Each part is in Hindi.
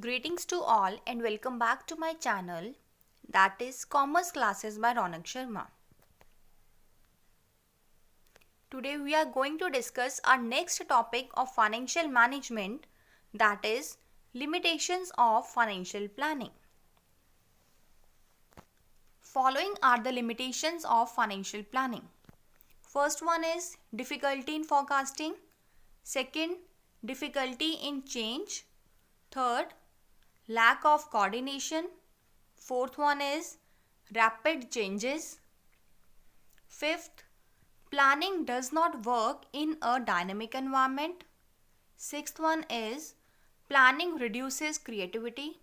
Greetings to all and welcome back to my channel, that is Commerce Classes by Ronak Sharma. Today we are going to discuss our next topic of financial management, that is limitations of financial planning. Following are the limitations of financial planning. First one is difficulty in forecasting. Second, difficulty in change. Third, lack of coordination. Fourth one is rapid changes. Fifth, planning does not work in a dynamic environment. Sixth one is planning reduces creativity.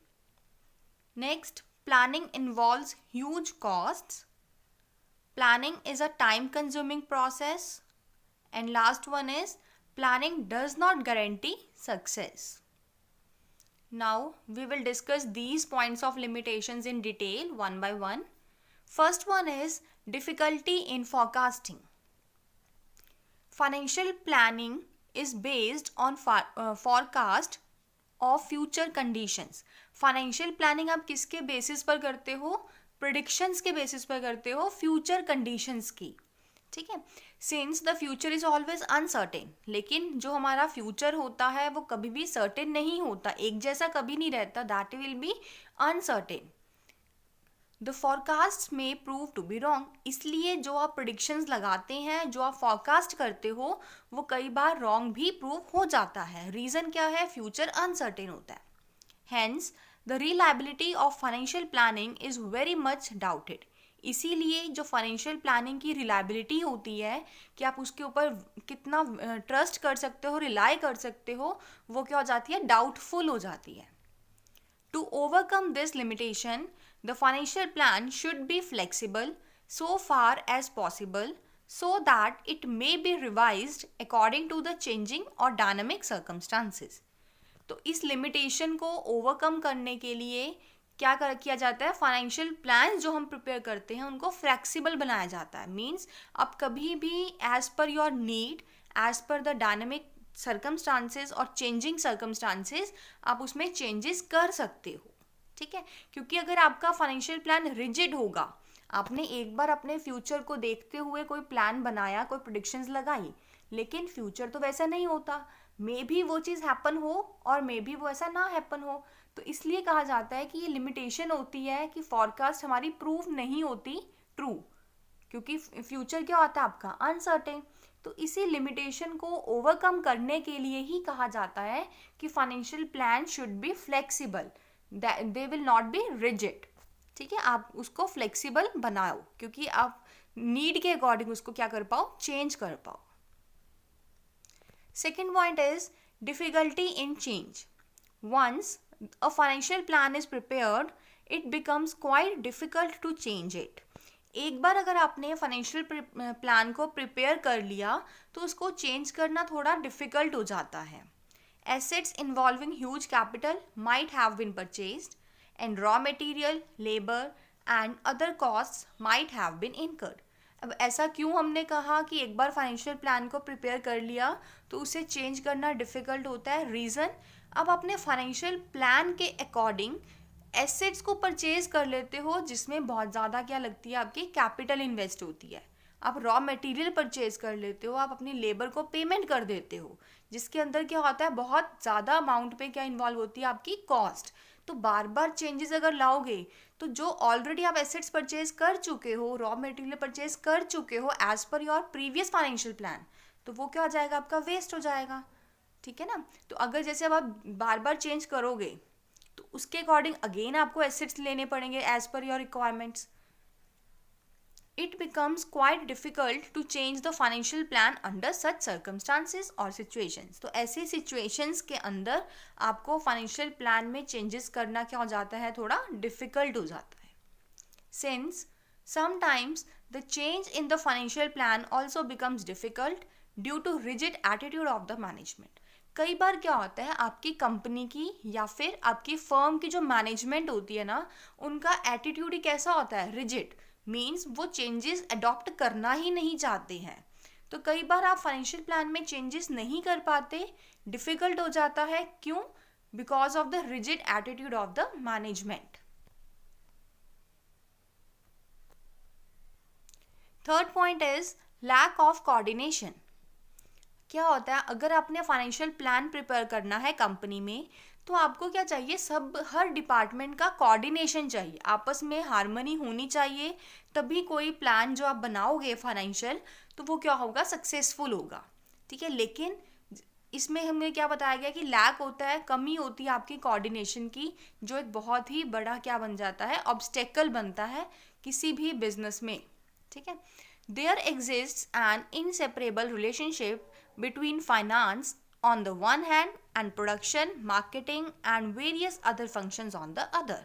Next, planning involves huge costs. Planning is a time consuming process. And last one is planning does not guarantee success. Now we will discuss these points of limitations in detail one by one. First one is difficulty in forecasting. Financial planning is based on forecast of future conditions. Financial planning आप किसके बेसिस पर करते हो? प्रिडिक्शंस के बेसिस पर करते हो फ्यूचर कंडीशंस की. ठीक है, since the future is always uncertain, लेकिन जो हमारा फ्यूचर होता है वो कभी भी सर्टेन नहीं होता, एक जैसा कभी नहीं रहता, that will be uncertain. The forecast में प्रूव टू बी रॉन्ग, इसलिए जो आप प्रिडिक्शंस लगाते हैं, जो आप फोरकास्ट करते हो, वो कई बार रॉन्ग भी प्रूव हो जाता है. रीज़न क्या है? फ्यूचर अनसर्टेन होता है. Hence the reliability of financial planning is very much doubted. इसीलिए जो फाइनेंशियल प्लानिंग की रिलायबिलिटी होती है कि आप उसके ऊपर कितना ट्रस्ट कर सकते हो, रिलाई कर सकते हो, वो क्या हो जाती है? डाउटफुल हो जाती है. To overcome this limitation, the financial plan should be flexible so far as possible so that it may be revised according to the changing or dynamic circumstances. तो इस लिमिटेशन को ओवरकम करने के लिए क्या किया जाता है? फाइनेंशियल प्लान जो हम प्रिपेयर करते हैं उनको फ्लेक्सिबल बनाया जाता है. मीन्स आप कभी भी as per your need, as per the dynamic circumstances और चेंजिंग सर्कमस्टांसेस आप उसमें चेंजेस कर सकते हो. ठीक है, क्योंकि अगर आपका फाइनेंशियल प्लान रिजिड होगा, आपने एक बार अपने फ्यूचर को देखते हुए कोई प्लान बनाया, कोई प्रेडिक्शंस लगाई, लेकिन फ्यूचर तो वैसा नहीं होता. मे भी वो चीज़ हैपन हो और मे भी वो ऐसा ना हैपन हो. तो इसलिए कहा जाता है कि ये लिमिटेशन होती है कि फॉरकास्ट हमारी प्रूव नहीं होती ट्रू, क्योंकि फ्यूचर क्या होता है आपका? अनसर्टेन. तो इसी लिमिटेशन को ओवरकम करने के लिए ही कहा जाता है कि financial plan should be flexible, they will not be rigid. ठीक है, आप उसको फ्लेक्सिबल बनाओ क्योंकि आप नीड के अकॉर्डिंग उसको क्या कर पाओ? चेंज कर पाओ. Second point is difficulty in change. Once a financial plan is prepared, it becomes quite difficult to change it. एक बार अगर आपने फाइनेंशियल प्लान को प्रिपेयर कर लिया तो उसको चेंज करना थोड़ा डिफ़िकल्ट हो जाता है. Assets involving huge capital might have been purchased and raw material, labor and other costs might have been incurred. अब ऐसा क्यों हमने कहा कि एक बार फाइनेंशियल प्लान को प्रिपेयर कर लिया तो उसे चेंज करना डिफ़िकल्ट होता है? रीज़न, अब अपने फाइनेंशियल प्लान के अकॉर्डिंग एसेट्स को परचेज कर लेते हो जिसमें बहुत ज़्यादा क्या लगती है? आपकी कैपिटल इन्वेस्ट होती है. आप रॉ मटेरियल परचेज कर लेते हो, आप अपनी लेबर को पेमेंट कर देते हो, जिसके अंदर क्या होता है? बहुत ज़्यादा अमाउंट पे क्या इन्वॉल्व होती है? आपकी कॉस्ट. तो बार बार चेंजेस अगर लाओगे तो जो ऑलरेडी आप एसेट्स परचेज कर चुके हो, रॉ मटेरियल परचेज कर चुके हो as per your previous financial plan, तो वो क्या हो जाएगा? आपका वेस्ट हो जाएगा. ठीक है ना. तो अगर जैसे अब आप बार बार चेंज करोगे तो उसके अकॉर्डिंग अगेन आपको एसेट्स लेने पड़ेंगे as per your requirements. It becomes quite difficult to change the financial plan under such circumstances or situations. तो ऐसे situations के अंदर आपको financial plan में changes करना क्या हो जाता है? थोड़ा difficult हो जाता है. Since sometimes the change in the financial plan also becomes difficult due to rigid attitude of the management. कई बार क्या होता है? आपकी कंपनी की या फिर आपकी फर्म की जो मैनेजमेंट होती है ना, उनका एटीट्यूड ही कैसा होता है? रिजिड. मीन्स वो चेंजेस अडॉप्ट करना ही नहीं चाहते हैं. तो कई बार आप फाइनेंशियल प्लान में चेंजेस नहीं कर पाते, डिफ़िकल्ट हो जाता है. क्यों? because of the rigid attitude of the management. Third point is lack of coordination. क्या होता है, अगर आपने फाइनेंशियल प्लान प्रिपेयर करना है कंपनी में, तो आपको क्या चाहिए, सब हर डिपार्टमेंट का कोऑर्डिनेशन चाहिए, आपस में हार्मनी होनी चाहिए, तभी कोई प्लान जो आप बनाओगे फाइनेंशियल, तो वो क्या होगा, सक्सेसफुल होगा. ठीक है, लेकिन इसमें हमें क्या बताया गया कि लैक होता है, कमी होती है आपकी कोऑर्डिनेशन की, जो एक बहुत ही बड़ा क्या बन जाता है, ऑब्स्टेकल बनता है किसी भी बिजनेस में. ठीक है, there exists an inseparable relationship between finance on the one hand and production, marketing and various other functions on the other.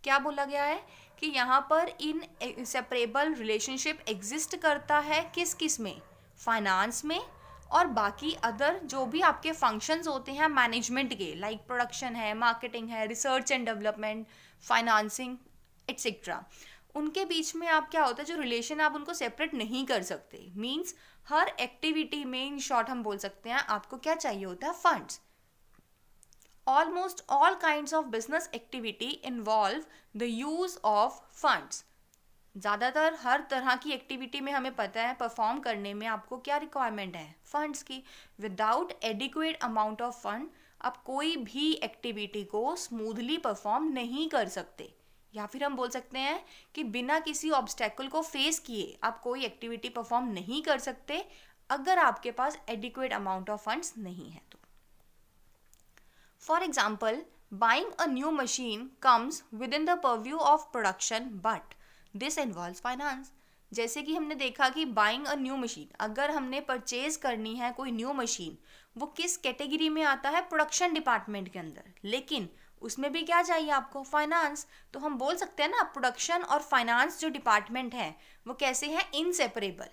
क्या बोला गया है कि यहाँ पर इन सेपरेबल रिलेशनशिप एग्जिस्ट करता है किस किस में, फाइनेंस में और बाकी अदर जो भी आपके फंक्शंस होते हैं मैनेजमेंट के, लाइक प्रोडक्शन है, मार्केटिंग है, research and development, financing etcetera. उनके बीच में आप क्या होता है, जो रिलेशन आप उनको सेपरेट नहीं कर सकते. मीन्स हर एक्टिविटी में, इन शॉर्ट हम बोल सकते हैं, आपको क्या चाहिए होता है, funds. Almost all kinds of business activity involve the use of funds. ज़्यादातर हर तरह की एक्टिविटी में हमें पता है परफॉर्म करने में आपको क्या रिक्वायरमेंट है, फंड्स की. Without adequate amount of fund आप कोई भी एक्टिविटी को स्मूथली परफॉर्म नहीं कर सकते, या फिर हम बोल सकते हैं कि बिना किसी ऑब्स्टेकल को फेस किए आप कोई एक्टिविटी परफॉर्म नहीं कर सकते अगर आपके पास एडिक्वेट अमाउंट ऑफ फंड्स नहीं है तो. For example, buying a new machine comes with in the purview of production but this involves finance. जैसे कि हमने देखा कि बाइंग अ न्यू मशीन, अगर हमने परचेज करनी है कोई न्यू मशीन, वो किस कैटेगरी में आता है, प्रोडक्शन डिपार्टमेंट के अंदर, लेकिन उसमें भी क्या चाहिए आपको, फाइनेंस. तो हम बोल सकते हैं ना, प्रोडक्शन और फाइनेंस जो डिपार्टमेंट है वो कैसे हैं, inseparable.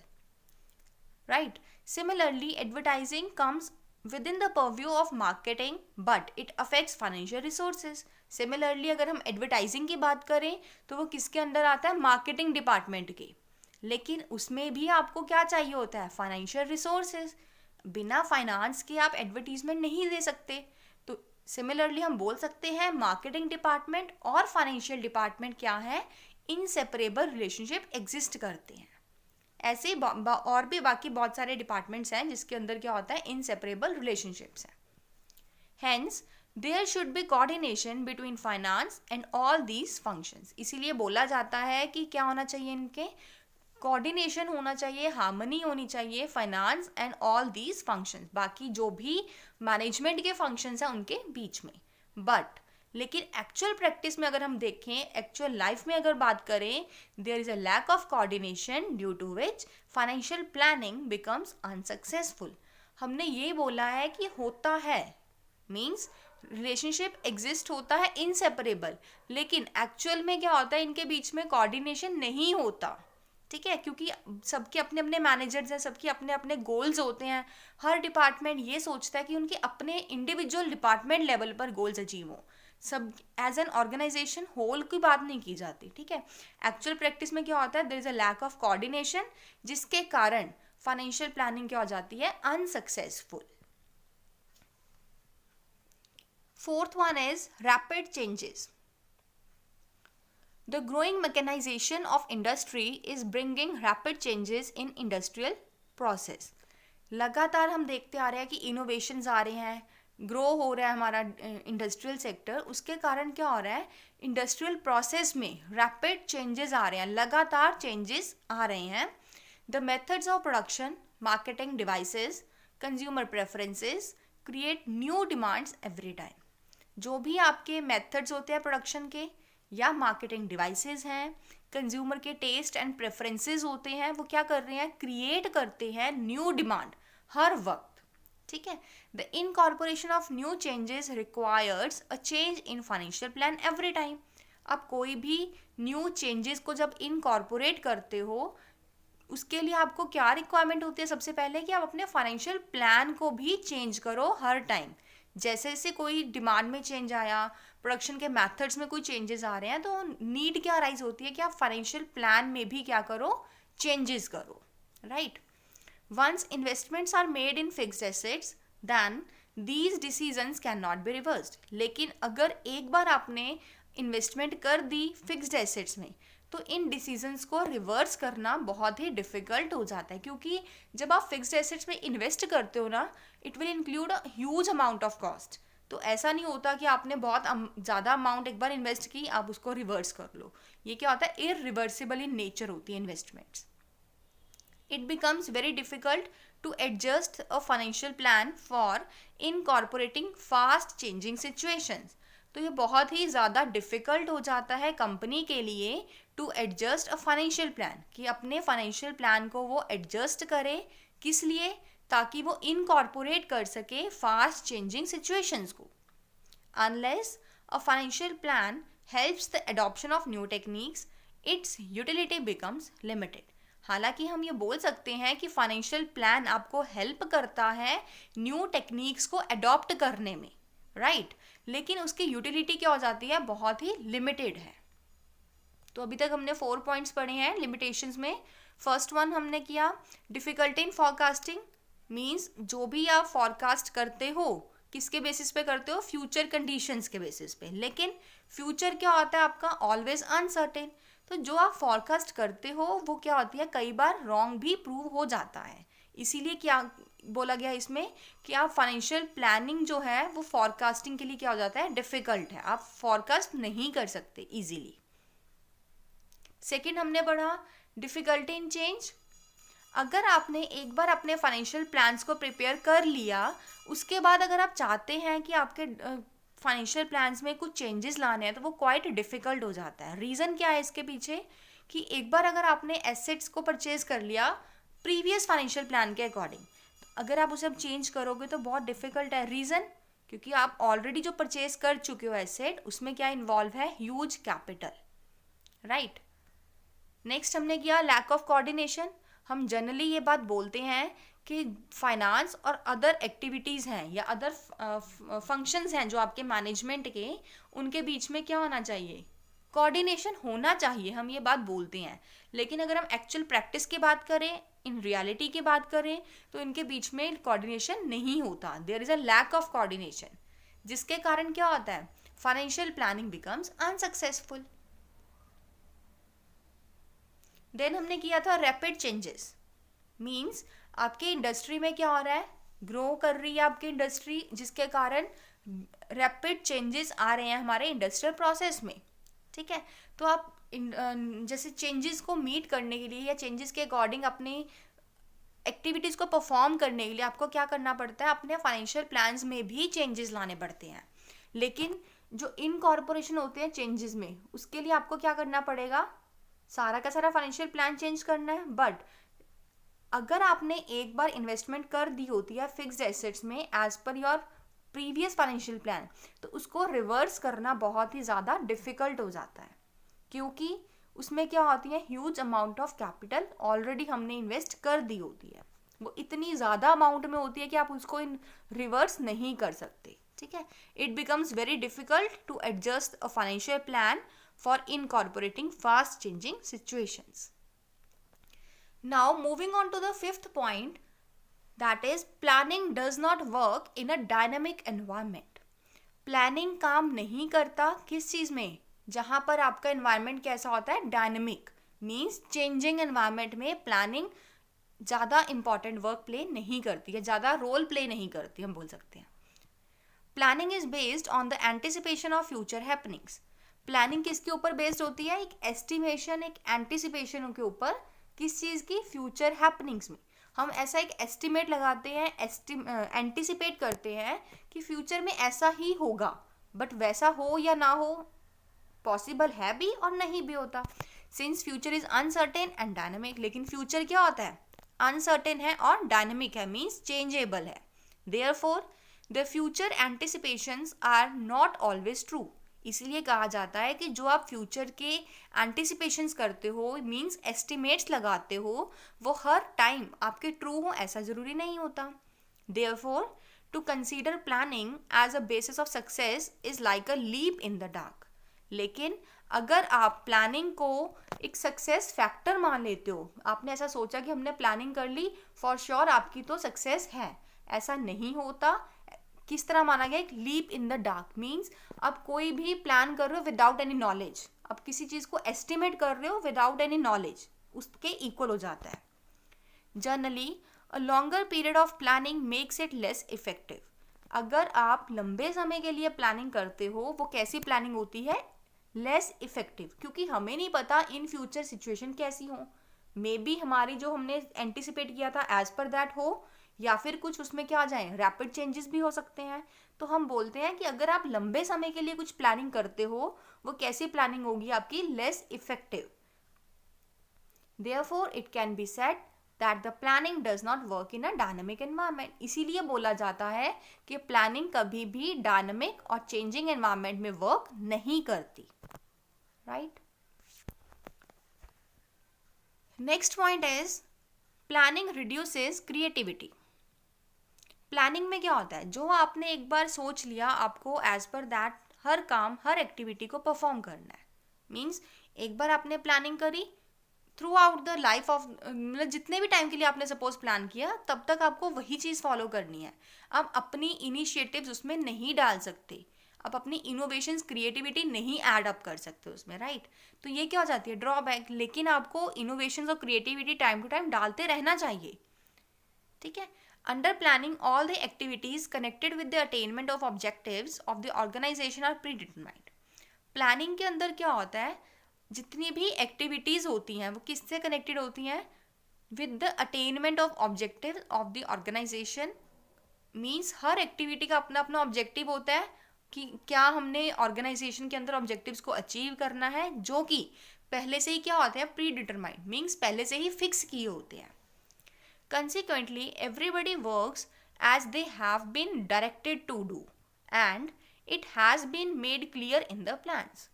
Right. Similarly advertising comes with in the purview of marketing but it affects financial resources. Similarly अगर हम एडवर्टाइजिंग की बात करें तो वो किसके अंदर आता है, मार्केटिंग डिपार्टमेंट के, लेकिन उसमें भी आपको क्या चाहिए होता है, फाइनेंशियल रिसोर्सेज. बिना फाइनेंस के आप एडवर्टीजमेंट नहीं दे सकते. तो सिमिलरली हम बोल सकते हैं मार्केटिंग डिपार्टमेंट और फाइनेंशियल डिपार्टमेंट क्या है, इनसेपरेबल रिलेशनशिप एग्जिस्ट करते हैं. ऐसे और भी बाकी बहुत सारे डिपार्टमेंट्स हैं जिसके अंदर क्या होता है, इनसेपरेबल रिलेशनशिप्स हैं. Hence there should be coordination between finance and all these functions. इसीलिए बोला जाता है कि क्या होना चाहिए, इनके कोऑर्डिनेशन होना चाहिए, हार्मनी होनी चाहिए, finance and all these functions, बाकी जो भी मैनेजमेंट के फंक्शंस हैं उनके बीच में. बट लेकिन एक्चुअल प्रैक्टिस में अगर हम देखें, एक्चुअल लाइफ में अगर बात करें, there is a lack of coordination due to which financial planning becomes unsuccessful. हमने ये बोला है कि होता है, मीन्स रिलेशनशिप एग्जिस्ट होता है इनसेपरेबल, लेकिन एक्चुअल में क्या होता है, इनके बीच में कोऑर्डिनेशन नहीं होता. ठीक है, क्योंकि सबके अपने अपने मैनेजर्स हैं, सबके अपने अपने गोल्स होते हैं. हर डिपार्टमेंट ये सोचता है कि उनके अपने इंडिविजुअल डिपार्टमेंट लेवल पर गोल्स अचीव हो, सब एज एन ऑर्गेनाइजेशन होल की बात नहीं की जाती. ठीक है, एक्चुअल प्रैक्टिस में क्या होता है, there is a lack of coordination, जिसके कारण फाइनेंशियल प्लानिंग क्या हो जाती है, unsuccessful. Fourth one is rapid changes. The growing mechanization of industry is bringing rapid changes in industrial process. लगातार हम देखते आ रहे हैं कि इनोवेशंस आ रहे हैं, ग्रो हो रहा है हमारा इंडस्ट्रियल सेक्टर. उसके कारण क्या हो रहा है, इंडस्ट्रियल प्रोसेस में रैपिड चेंजेस आ रहे हैं, लगातार चेंजेस आ रहे हैं. The methods of production, marketing devices, consumer preferences create new demands every time. जो भी आपके मेथड्स होते हैं प्रोडक्शन के या मार्केटिंग डिवाइसेस हैं, कंज्यूमर के टेस्ट एंड प्रेफरेंसेस होते हैं, वो क्या कर रहे हैं, क्रिएट करते हैं न्यू डिमांड हर वक्त. ठीक है, the incorporation of new changes requires a change in financial plan every time. आप कोई भी न्यू चेंजेस को जब इनकॉर्पोरेट करते हो, उसके लिए आपको क्या रिक्वायरमेंट होती है, सबसे पहले कि आप अपने फाइनेंशियल प्लान को भी चेंज करो हर टाइम. जैसे जैसे कोई डिमांड में चेंज आया, प्रोडक्शन के मेथड्स में कोई चेंजेस आ रहे हैं, तो नीड क्या राइज होती है कि आप फाइनेंशियल प्लान में भी क्या करो, चेंजेस करो. Right. Once investments are made in fixed assets, then these decisions can not be reversed. लेकिन अगर एक बार आपने इन्वेस्टमेंट कर दी फिक्स्ड एसेट्स में, तो इन डिसीजंस को रिवर्स करना बहुत ही डिफिकल्ट हो जाता है, क्योंकि जब आप फिक्स्ड एसेट्स में इन्वेस्ट करते हो ना, it will include a huge amount of cost. तो ऐसा नहीं होता कि आपने बहुत ज़्यादा अमाउंट एक बार इन्वेस्ट की, आप उसको रिवर्स कर लो। ये क्या होता है, इररिवर्सिबल इन नेचर होती है investments. It becomes very difficult to adjust a financial plan for incorporating fast changing situations। तो ये बहुत ही ज़्यादा डिफ़िकल्ट हो जाता है कंपनी के लिए to adjust a financial plan, कि अपने फाइनेंशियल प्लान को वो एडजस्ट करे। किस लिए? ताकि वो इनकॉर्पोरेट कर सके फास्ट चेंजिंग सिचुएशंस को। Unless a financial plan helps the adoption of new techniques, it's utility becomes limited. हालांकि हम ये बोल सकते हैं कि फाइनेंशियल प्लान आपको हेल्प करता है न्यू टेक्निक्स को अडॉप्ट करने में, राइट, लेकिन उसकी यूटिलिटी क्या हो जाती है, बहुत ही लिमिटेड है। तो अभी तक हमने 4 पॉइंट्स पढ़े हैं लिमिटेशंस में। फर्स्ट वन हमने किया, डिफिकल्टी इन फॉरकास्टिंग, मीन्स जो भी आप फॉरकास्ट करते हो किसके बेसिस पे करते हो, फ्यूचर कंडीशंस के बेसिस पे। लेकिन फ्यूचर क्या होता है आपका, ऑलवेज अनसर्टेन। तो जो आप फॉरकास्ट करते हो वो क्या होती है, कई बार रॉन्ग भी प्रूव हो जाता है। इसीलिए क्या बोला गया इसमें कि आप फाइनेंशियल प्लानिंग जो है वो फॉरकास्टिंग के लिए क्या हो जाता है, डिफिकल्ट है, आप फॉरकास्ट नहीं कर सकते इजीली। सेकंड हमने पढ़ा डिफिकल्टी इन चेंज। अगर आपने एक बार अपने फाइनेंशियल प्लान्स को प्रिपेयर कर लिया, उसके बाद अगर आप चाहते हैं कि आपके फाइनेंशियल प्लान्स में कुछ चेंजेस लाने हैं, तो वो क्वाइट डिफ़िकल्ट हो जाता है। रीज़न क्या है इसके पीछे, कि एक बार अगर आपने एसेट्स को परचेज कर लिया प्रीवियस फाइनेंशियल प्लान के अकॉर्डिंग, अगर आप उसे अब चेंज करोगे तो बहुत डिफ़िकल्ट है। रीज़न, क्योंकि आप ऑलरेडी जो परचेज कर चुके हो एसेट, उसमें क्या इन्वॉल्व है, ह्यूज कैपिटल, राइट। नेक्स्ट हमने किया लैक ऑफ कोऑर्डिनेशन। हम जनरली ये बात बोलते हैं कि फाइनेंस और अदर एक्टिविटीज़ हैं या अदर फंक्शंस हैं जो आपके मैनेजमेंट के, उनके बीच में क्या होना चाहिए, कोऑर्डिनेशन होना चाहिए, हम ये बात बोलते हैं। लेकिन अगर हम एक्चुअल प्रैक्टिस की बात करें, इन रियलिटी की बात करें, तो इनके बीच में कोऑर्डिनेशन नहीं होता। There is a lack of coordination, जिसके कारण क्या होता है, financial planning becomes unsuccessful. Then हमने किया था रैपिड चेंजेस, मीन्स आपकी इंडस्ट्री में क्या हो रहा है, ग्रो कर रही है आपकी इंडस्ट्री, जिसके कारण रैपिड चेंजेस आ रहे हैं हमारे इंडस्ट्रियल प्रोसेस में, ठीक है। तो आप जैसे चेंजेस को मीट करने के लिए या चेंजेस के अकॉर्डिंग अपनी एक्टिविटीज़ को परफॉर्म करने के लिए आपको क्या करना पड़ता है, अपने फाइनेंशियल प्लान्स में भी चेंजेस लाने पड़ते हैं। लेकिन जो इनकॉर्पोरेशन होते हैं चेंजेस में, उसके लिए आपको क्या करना पड़ेगा, सारा का सारा फाइनेंशियल प्लान चेंज करना है। बट अगर आपने एक बार इन्वेस्टमेंट कर दी होती है फिक्स्ड एसेट्स में as per your previous financial plan, तो उसको रिवर्स करना बहुत ही ज़्यादा डिफ़िकल्ट हो जाता है, क्योंकि उसमें क्या होती है, huge amount of capital already हमने इन्वेस्ट कर दी होती है, वो इतनी ज़्यादा अमाउंट में होती है कि आप उसको रिवर्स नहीं कर सकते, ठीक है। It becomes very difficult to adjust a financial plan for incorporating fast changing situations. Now moving on to the fifth point, that is planning does not work in a dynamic environment. Planning काम नहीं करता किस चीज़ में, जहाँ पर आपका environment कैसा होता है, डायनेमिक, मीन्स चेंजिंग environment में प्लानिंग ज़्यादा important वर्क प्ले नहीं करती है, ज़्यादा रोल प्ले नहीं करती, हम बोल सकते हैं। Planning is based on the anticipation of future happenings. Planning किसके ऊपर बेस्ड होती है, एक एस्टिमेशन, एक एंटिसिपेशन के ऊपर, किस चीज़ की, फ्यूचर हैपनिंग्स में। हम ऐसा एक एस्टिमेट लगाते हैं, एंटिसिपेट करते हैं कि फ्यूचर में ऐसा ही होगा, बट वैसा हो या ना हो, पॉसिबल है भी और नहीं भी होता, since future is uncertain and dynamic. लेकिन फ्यूचर क्या होता है, अनसर्टेन है और डायनेमिक है, मीन्स चेंजेबल है। Therefore the future anticipations are not always true. इसलिए कहा जाता है कि जो आप फ्यूचर के एंटिसिपेशंस करते हो, मींस एस्टिमेट्स लगाते हो, वो हर टाइम आपके ट्रू हो ऐसा ज़रूरी नहीं होता। Therefore to consider planning as a basis of success is like a leap in the dark. लेकिन अगर आप प्लानिंग को एक सक्सेस फैक्टर मान लेते हो, आपने ऐसा सोचा कि हमने प्लानिंग कर ली, फॉर श्योर आपकी तो सक्सेस है, ऐसा नहीं होता। किस तरह माना गया? एक leap in the dark means आप कोई भी प्लान कर रहे हो विदाउट एनी नॉलेज, आप किसी चीज को एस्टिमेट कर रहे हो विदाउट एनी नॉलेज, उसके इक्वल हो जाता है. Generally a longer period of planning makes it less effective. अगर आप लंबे समय के लिए प्लानिंग करते हो, वो कैसी प्लानिंग होती है? लेस इफेक्टिव, क्योंकि हमें नहीं पता इन फ्यूचर सिचुएशन कैसी हो. मे बी हमारी जो हमने एंटिसिपेट किया था एज पर दैट हो, या फिर कुछ उसमें क्या आ जाए, रैपिड चेंजेस भी हो सकते हैं. तो हम बोलते हैं कि अगर आप लंबे समय के लिए कुछ प्लानिंग करते हो, वो कैसी प्लानिंग होगी आपकी? Less effective. Therefore, it can be said that the planning does not work in a dynamic environment. इसीलिए बोला जाता है कि प्लानिंग कभी भी डायनामिक और चेंजिंग एनवायरनमेंट में वर्क नहीं करती. Right. Next point is planning reduces creativity. Planning में क्या होता है? जो आपने एक बार सोच लिया, आपको एज पर दैट हर काम, हर एक्टिविटी को परफॉर्म करना है. मीन्स एक बार आपने प्लानिंग करी, through out the life of, मतलब जितने भी टाइम के लिए आपने सपोज प्लान किया, तब तक आपको वही चीज़ फॉलो करनी है. आप अपनी इनिशिएटिव्स उसमें नहीं डाल सकते, आप अपनी इनोवेशंस, क्रिएटिविटी नहीं ऐड अप कर सकते उसमें. राइट. तो ये क्या हो जाती है? ड्रॉबैक. लेकिन आपको इनोवेशंस और क्रिएटिविटी टाइम टू टाइम डालते रहना चाहिए. ठीक है. Under planning all the activities connected with the attainment of objectives of the organisation are predetermined. Planning के अंदर क्या होता है? जितनी भी एक्टिविटीज होती हैं वो किससे कनेक्टेड होती हैं? With the attainment of objective of the organisation. Means हर एक्टिविटी का अपना अपना ऑब्जेक्टिव होता है कि क्या हमने ऑर्गेनाइजेशन के अंदर ऑब्जेक्टिव्स को अचीव करना है, जो कि पहले से ही क्या होते हैं? Pre determined. मीन्स पहले से ही फिक्स किए होते हैं. Consequently, everybody works as they have been directed to do, and it has been made clear in the plans.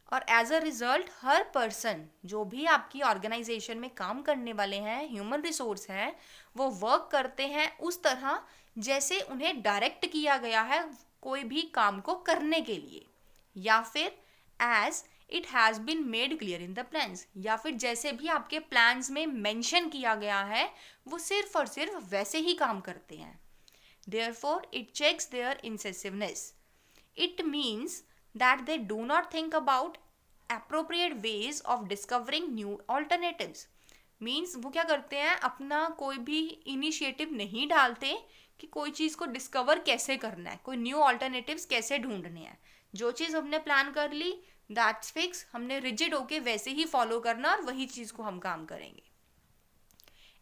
और एज अ रिजल्ट हर पर्सन, जो भी आपकी ऑर्गेनाइजेशन में काम करने वाले हैं, ह्यूमन रिसोर्स हैं, वो वर्क करते हैं उस तरह जैसे उन्हें डायरेक्ट किया गया है कोई भी काम को करने के लिए, या फिर as it has been made clear in the plans, या फिर जैसे भी आपके प्लान्स में मेंशन किया गया है, वो सिर्फ और सिर्फ वैसे ही काम करते हैं. Therefore it checks their incisiveness. It means that they do not think about appropriate ways of discovering new alternatives. Means वो क्या करते हैं? अपना कोई भी इनिशिएटिव नहीं डालते कि कोई चीज़ को डिस्कवर कैसे करना है, कोई न्यू ऑल्टरनेटिव्स कैसे ढूंढने हैं. जो चीज़ हमने प्लान कर ली, दैट्स फिक्स, हमने रिजिड होके वैसे ही फॉलो करना और वही चीज़ को हम काम करेंगे.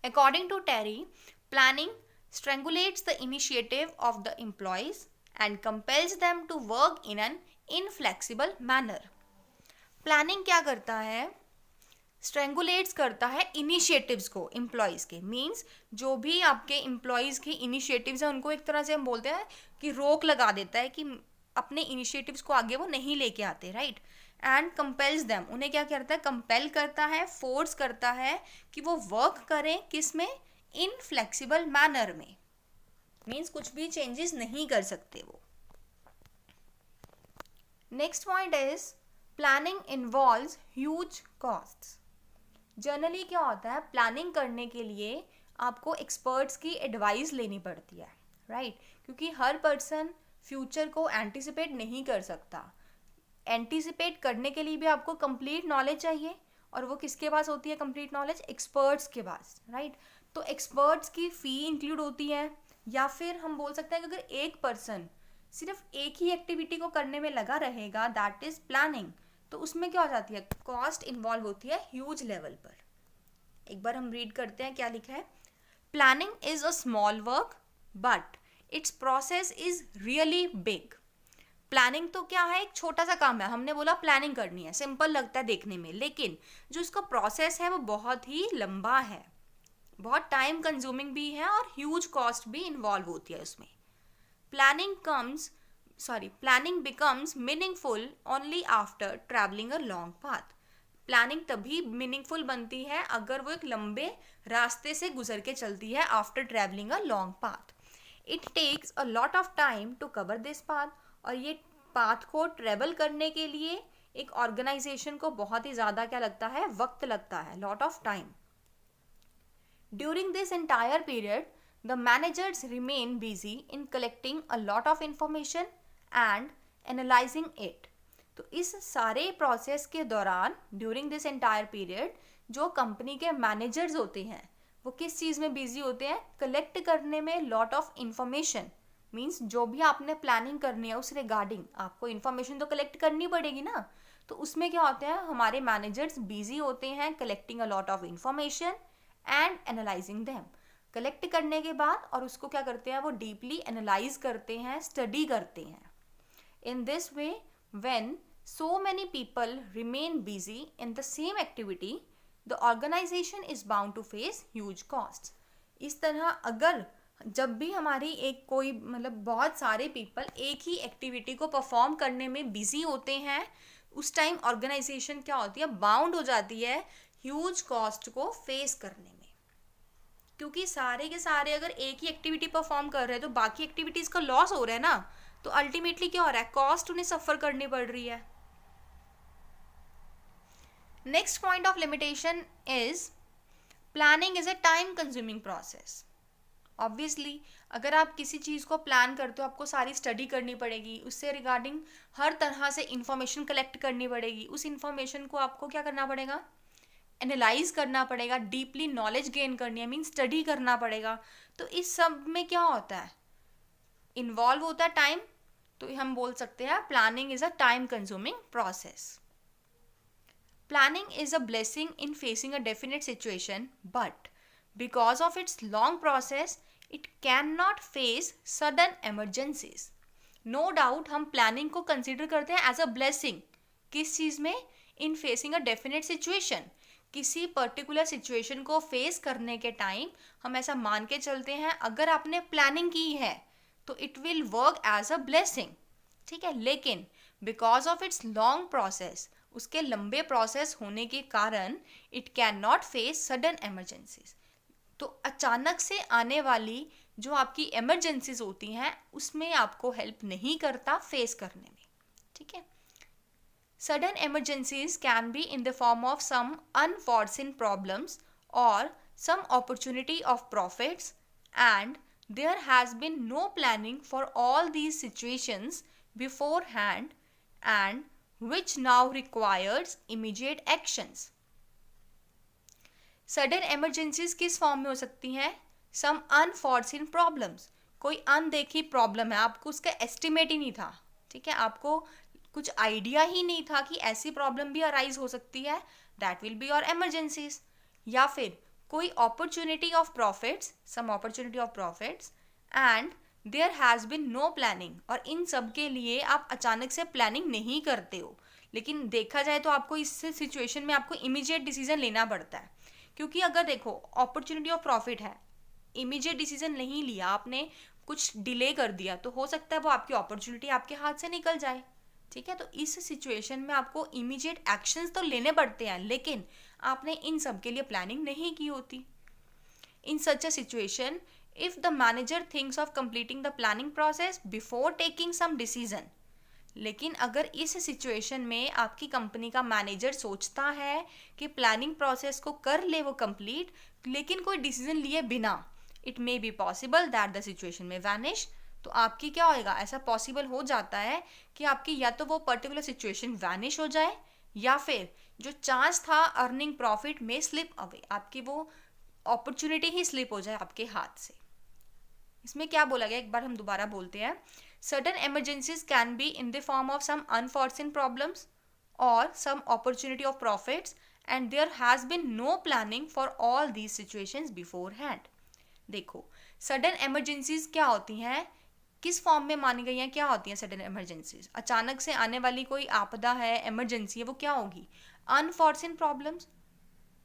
According to Terry, planning strangulates the initiative of the employees and compels them to work in an inflexible manner. Planning क्या करता है? स्ट्रेंगुलेट्स करता है इनिशिएटिव्स को एम्प्लॉयज़ के. मीन्स जो भी आपके एम्प्लॉयज़ की इनिशिएटिव्स हैं, उनको एक तरह से हम बोलते हैं कि रोक लगा देता है कि अपने इनिशिएटिव्स को आगे वो नहीं लेके आते. राइट. एंड कंपेल्स देम, उन्हें क्या करता है? कंपेल करता है, फोर्स करता है कि वो वर्क करें किस में? इन फ्लेक्सिबल मैनर में. मीन्स कुछ भी चेंजेस नहीं कर सकते वो. Next point is planning involves huge costs. Generally क्या होता है? प्लानिंग करने के लिए आपको एक्सपर्ट्स की एडवाइस लेनी पड़ती है. राइट. क्योंकि हर पर्सन फ्यूचर को एंटिसिपेट नहीं कर सकता. एंटिसिपेट करने के लिए भी आपको कंप्लीट नॉलेज चाहिए, और वो किसके पास होती है कंप्लीट नॉलेज? एक्सपर्ट्स के पास. राइट. तो एक्सपर्ट्स की फ़ी इंक्लूड होती है, या फिर हम बोल सकते हैं कि अगर एक पर्सन सिर्फ एक ही एक्टिविटी को करने में लगा रहेगा, दैट इज प्लानिंग, तो उसमें क्या हो जाती है? कॉस्ट इन्वॉल्व होती है ह्यूज लेवल पर. एक बार हम रीड करते हैं क्या लिखा है. Planning is a small work but it's process is really big. Planning तो क्या है? एक छोटा सा काम है. हमने बोला प्लानिंग करनी है, सिंपल लगता है देखने में, लेकिन जो इसका प्रोसेस है वो बहुत ही लंबा है, बहुत टाइम कंज्यूमिंग भी है, और ह्यूज कॉस्ट भी इन्वॉल्व होती है उसमें. Planning becomes meaningful only after travelling a long path. Planning तभी मीनिंगफुल बनती है अगर वो एक लंबे रास्ते से गुजर के चलती है, after travelling a long path. It takes a lot of time to cover this path. और ये पाथ को ट्रेवल करने के लिए एक ऑर्गेनाइजेशन को बहुत ही ज़्यादा क्या लगता है? वक्त लगता है, lot of time. During this entire period, The managers remain busy in collecting a lot of information and analyzing it. तो इस सारे प्रोसेस के दौरान ड्यूरिंग दिस एंटायर पीरियड जो कंपनी के मैनेजर्स होते हैं वो किस चीज़ में बिजी होते हैं? कलेक्ट करने में लॉट ऑफ इंफॉर्मेशन. मीन्स जो भी आपने प्लानिंग करनी है उस रिगार्डिंग आपको इन्फॉर्मेशन तो कलेक्ट करनी पड़ेगी ना. तो उसमें क्या होता है, हमारे मैनेजर्स बिजी होते हैं collecting a lot of information and analysing them. Collect करने के बाद और उसको क्या करते हैं, वो डीपली एनालाइज करते हैं, स्टडी करते हैं. In this way when so many people remain busy in the same activity, the organization is bound to face huge costs. इस तरह अगर जब भी हमारी एक कोई मतलब बहुत सारे पीपल एक ही एक्टिविटी को परफॉर्म करने में बिजी होते हैं, उस टाइम ऑर्गेनाइजेशन क्या होती है, बाउंड हो जाती है ह्यूज कॉस्ट को फेस करने में. क्योंकि सारे के सारे अगर एक ही एक्टिविटी परफॉर्म कर रहे हैं तो बाकी एक्टिविटीज का लॉस हो रहा है ना. तो अल्टीमेटली क्या हो रहा है, कॉस्ट उन्हें सफ़र करनी पड़ रही है. Next point of limitation is planning is a time consuming process. Obviously अगर आप किसी चीज़ को प्लान करते हो आपको सारी स्टडी करनी पड़ेगी, उससे रिगार्डिंग हर तरह से इंफॉर्मेशन कलेक्ट करनी पड़ेगी. उस इंफॉर्मेशन को आपको क्या करना पड़ेगा, एनालाइज करना पड़ेगा, डीपली नॉलेज गेन करनी है, मीन स्टडी करना पड़ेगा. तो इस सब में क्या होता है, इन्वॉल्व होता है टाइम. तो हम बोल सकते हैं planning is a time consuming process. Planning is a blessing in facing a definite situation, but because of its long process, it cannot face sudden emergencies. No doubt हम planning को consider करते हैं as a blessing. किस चीज़ में? In facing a definite situation. किसी पर्टिकुलर सिचुएशन को फेस करने के टाइम हम ऐसा मान के चलते हैं अगर आपने प्लानिंग की है तो it will work as a blessing. ठीक है, लेकिन because of its long process, उसके लंबे प्रोसेस होने के कारण it can not face sudden emergencies. तो अचानक से आने वाली जो आपकी एमरजेंसीज होती हैं उसमें आपको हेल्प नहीं करता फेस करने में. ठीक है, sudden emergencies can be in the form of some unforeseen problems और some opportunity of profits, and there has been no planning for all these situations beforehand and which now requires immediate actions. Sudden emergencies किस फॉर्म में हो सकती हैं? Some unforeseen problems. कोई अनदेखी प्रॉब्लम है, आपको उसका एस्टिमेट ही नहीं था. ठीक है, आपको कुछ आइडिया ही नहीं था कि ऐसी प्रॉब्लम भी अराइज हो सकती है. That will be your emergencies. या फिर कोई opportunity of profits, some opportunity of profits, and there has been no planning. और इन सब के लिए आप अचानक से प्लानिंग नहीं करते हो, लेकिन देखा जाए तो आपको इस सिचुएशन में आपको इमीडिएट डिसीजन लेना पड़ता है. क्योंकि अगर देखो अपॉर्चुनिटी ऑफ प्रॉफिट है, इमीडिएट डिसीजन नहीं लिया आपने, कुछ डिले कर दिया, तो हो सकता है वो आपकी अपॉर्चुनिटी आपके हाथ से निकल जाए. ठीक है, तो इस सिचुएशन में आपको इमीडिएट एक्शंस तो लेने पड़ते हैं, लेकिन आपने इन सब के लिए प्लानिंग नहीं की होती. In such a situation, if the manager thinks of completing the planning process before taking some decision, लेकिन अगर इस सिचुएशन में आपकी कंपनी का मैनेजर सोचता है कि प्लानिंग प्रोसेस को कर ले वो कंप्लीट, लेकिन कोई डिसीजन लिए बिना, it may be possible that the situation में वैनिश. तो आपकी क्या होएगा, ऐसा पॉसिबल हो जाता है कि आपकी या तो वो पर्टिकुलर सिचुएशन वैनिश हो जाए या फिर जो चांस था अर्निंग प्रॉफिट में स्लिप अवे, आपकी वो अपॉर्चुनिटी ही स्लिप हो जाए आपके हाथ से. इसमें क्या बोला गया, एक बार हम दोबारा बोलते हैं. Sudden emergencies can be in the form of some unforeseen problems और some opportunity of profits, and there has been no planning for all these situations beforehand. देखो सडन एमरजेंसीज क्या होती हैं, किस फॉर्म में मानी गई हैं, क्या होती हैं सडन एमरजेंसीज? अचानक से आने वाली कोई आपदा है, एमरजेंसी है, वो क्या होगी? Unforeseen problems.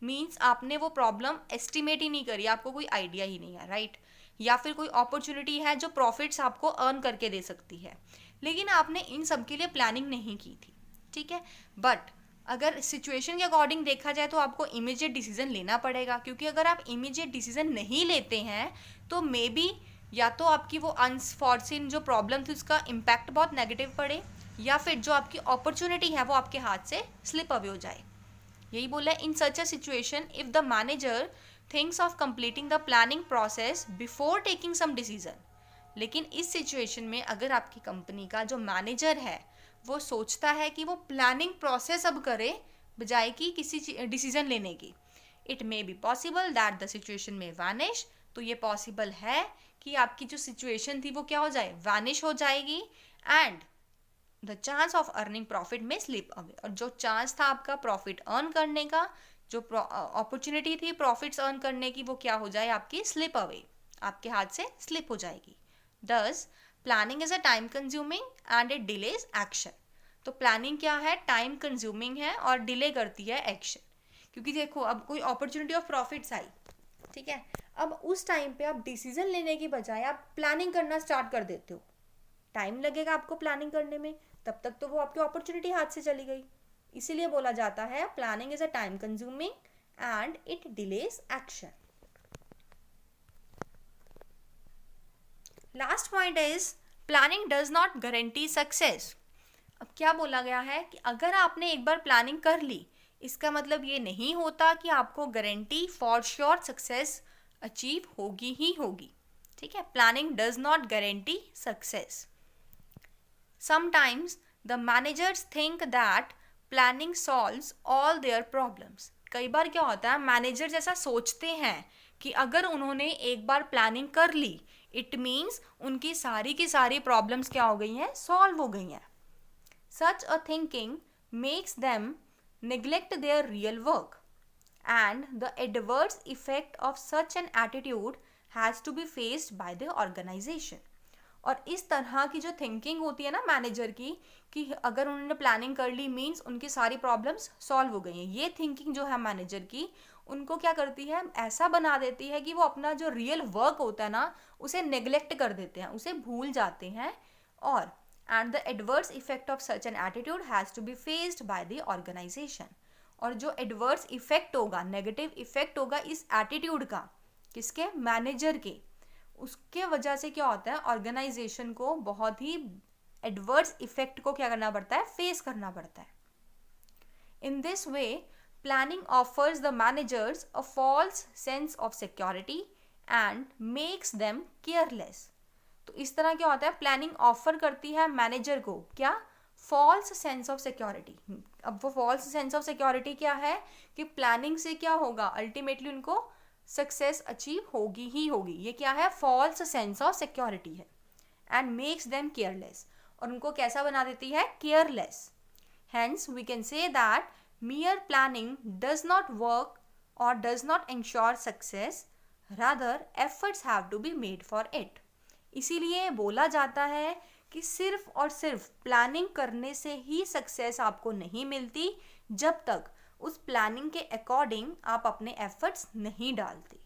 मीन्स आपने वो प्रॉब्लम एस्टिमेट ही नहीं करी, आपको कोई आइडिया ही नहीं है, राइट. या फिर कोई अपॉर्चुनिटी है जो प्रॉफिट्स आपको अर्न करके दे सकती है, लेकिन आपने इन सब के लिए प्लानिंग नहीं की थी. ठीक है, बट अगर सिचुएशन के अकॉर्डिंग देखा जाए तो आपको इमीडिएट डिसीजन लेना पड़ेगा, क्योंकि अगर आप इमीडिएट डिसीजन नहीं लेते हैं तो मे बी या तो आपकी वो अनफॉर्सिन जो प्रॉब्लम थी उसका इम्पैक्ट बहुत नेगेटिव पड़े, या फिर जो आपकी अपॉर्चुनिटी है वो आपके हाथ से स्लिप अवे हो जाए. यही बोला है, in such a situation if the manager thinks of completing the planning process before taking some decision. लेकिन इस सिचुएशन में अगर आपकी कंपनी का जो मैनेजर है वो सोचता है कि वो प्लानिंग प्रोसेस अब करे बजाय कि किसी डिसीजन लेने की, it may be possible that the situation में वैनिश। तो ये पॉसिबल है कि आपकी जो सिचुएशन थी वो क्या हो जाए, वैनिश हो जाएगी, and the chance of earning profit में स्लिप अवे। और जो चांस था आपका प्रॉफिट अर्न करने का, जो अपॉर्चुनिटी थी प्रॉफिट्स अर्न करने की, वो क्या हो जाए आपकी स्लिप अवे, आपके हाथ से स्लिप हो जाएगी। दस planning is a time consuming and it delays action. तो प्लानिंग क्या है, टाइम कंज्यूमिंग है और डिले करती है एक्शन। क्योंकि देखो अब कोई अपॉर्चुनिटी ऑफ प्रॉफिट्स आई, ठीक है, अब उस टाइम पे आप डिसीजन लेने की बजाय आप प्लानिंग करना स्टार्ट कर देते हो, टाइम लगेगा आपको प्लानिंग करने में, तब तक तो वो आपकी अपॉर्चुनिटी हाथ से चली गई। इसीलिए बोला जाता है planning is a time consuming and it delays action. Last point is planning does not guarantee success. अब क्या बोला गया है कि अगर आपने एक बार प्लानिंग कर ली, इसका मतलब ये नहीं होता कि आपको guarantee for sure success achieve होगी ही होगी, ठीक है। Planning does not guarantee success. Sometimes the managers think that planning solves all their problems. कई बार क्या होता है, मैनेजर्स ऐसा सोचते हैं कि अगर उन्होंने एक बार प्लानिंग कर ली, इट मीन्स उनकी की सारी प्रॉब्लम्स क्या हो गई हैं, सॉल्व हो गई हैं। Such a thinking makes them neglect their real work, and the adverse effect of such an attitude has to be faced by the organization. और इस तरह की जो थिंकिंग होती है ना मैनेजर की, कि अगर उन्होंने प्लानिंग कर ली मीन्स उनकी सारी प्रॉब्लम्स सॉल्व हो गई हैं, ये थिंकिंग जो है मैनेजर की, उनको क्या करती है, ऐसा बना देती है कि वो अपना जो रियल वर्क होता है ना उसे नेग्लेक्ट कर देते हैं, उसे भूल जाते हैं। और and the adverse effect of such an attitude has to be faced by the organization. और जो adverse effect होगा, negative effect होगा इस attitude का, किसके, मैनेजर के, उसके वजह से क्या होता है, ऑर्गेनाइजेशन को बहुत ही adverse effect को क्या करना पड़ता है, फेस करना पड़ता है। In this way, planning offers the managers a false sense of security and makes them careless. तो इस तरह क्या होता है, प्लानिंग ऑफर करती है मैनेजर को क्या, फॉल्स सेंस ऑफ सिक्योरिटी। अब वो फॉल्स सेंस ऑफ सिक्योरिटी क्या है कि प्लानिंग से क्या होगा, अल्टीमेटली उनको सक्सेस अचीव होगी ही होगी, ये क्या है, फॉल्स सेंस ऑफ सिक्योरिटी है। एंड मेक्स देम केयरलेस, और उनको कैसा बना देती है, careless. Hence we can say that mere planning does not work or does not ensure success, rather efforts have to be made for it. इसीलिए बोला जाता है कि सिर्फ और सिर्फ प्लानिंग करने से ही सक्सेस आपको नहीं मिलती जब तक उस प्लानिंग के अकॉर्डिंग आप अपने एफर्ट्स नहीं डालते,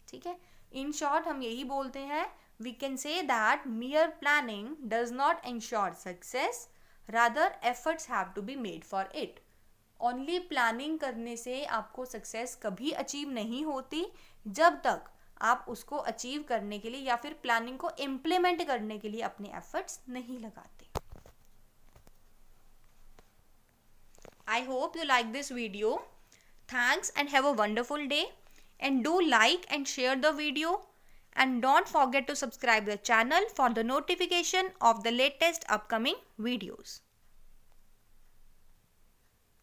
ठीक है। इन शॉर्ट हम यही बोलते हैं, we can say that mere planning does not ensure success, rather efforts have to be made for it. Only planning करने से आपको सक्सेस कभी अचीव नहीं होती जब तक आप उसको अचीव करने के लिए या फिर प्लानिंग को इम्प्लीमेंट करने के लिए अपने एफर्ट्स नहीं लगाते। I hope you like this video. Thanks and have a wonderful day, and do like and share the video, and don't forget to subscribe the channel for the notification of the latest upcoming videos.